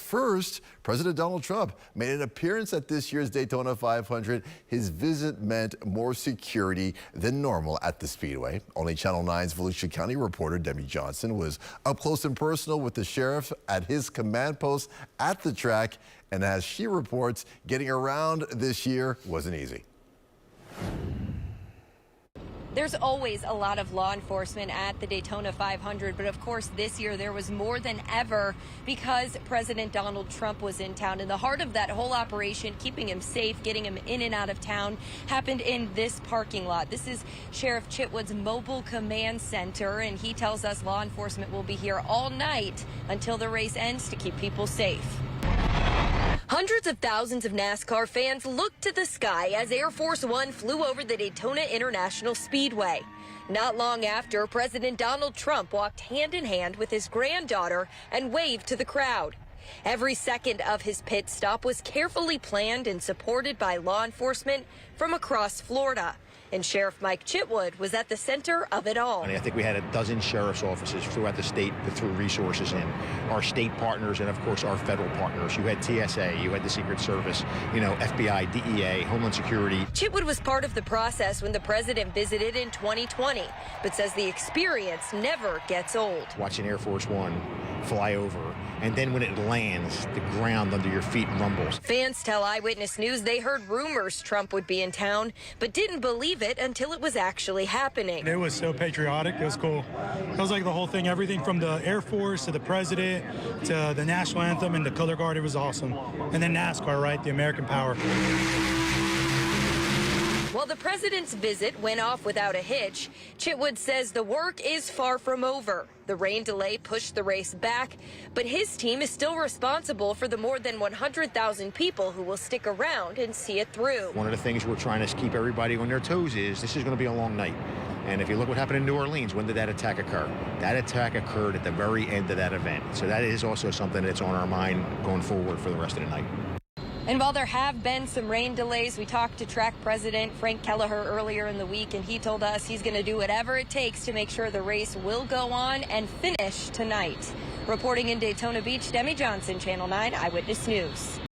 first, President Donald Trump made an appearance at this year's Daytona 500. His visit meant more security than normal at the Speedway. Only Channel 9's Volusia County reporter Debbie Johnson was up close and personal with the sheriff at his command post at the track. And as she reports, getting around this year wasn't easy. There's always a lot of law enforcement at the Daytona 500, but of course this year there was more than ever because President Donald Trump was in town. And the heart of that whole operation, keeping him safe, getting him in and out of town, happened in this parking lot. This is Sheriff Chitwood's mobile command center, and he tells us law enforcement will be here all night until the race ends to keep people safe. Hundreds of thousands of NASCAR fans looked to the sky as Air Force One flew over the Daytona International Speedway. Not long after, President Donald Trump walked hand in hand with his granddaughter and waved to the crowd. Every second of his pit stop was carefully planned and supported by law enforcement from across Florida. And Sheriff Mike Chitwood was at the center of it all. I think we had a dozen sheriff's offices throughout the state that threw resources in. Our state partners and, of course, our federal partners. You had TSA, you had the Secret Service, FBI, DEA, Homeland Security. Chitwood was part of the process when the president visited in 2020, but says the experience never gets old. Watching Air Force One fly over, and then when it lands, the ground under your feet rumbles. Fans tell Eyewitness News they heard rumors Trump would be in town, but didn't believe it until it was actually happening. It was so patriotic. It was cool. It was like the whole thing, everything from the Air Force to the president to the national anthem and the color guard. It was awesome. And then NASCAR, right? The American power. While the president's visit went off without a hitch, Chitwood says the work is far from over. The rain delay pushed the race back, but his team is still responsible for the more than 100,000 people who will stick around and see it through. One of the things we're trying to keep everybody on their toes is this is going to be a long night. And if you look what happened in New Orleans, when did that attack occur? That attack occurred at the very end of that event. So that is also something that's on our mind going forward for the rest of the night. And while there have been some rain delays, we talked to track president Frank Kelleher earlier in the week, and he told us he's going to do whatever it takes to make sure the race will go on and finish tonight. Reporting in Daytona Beach, Debbie Johnson, Channel 9 Eyewitness News.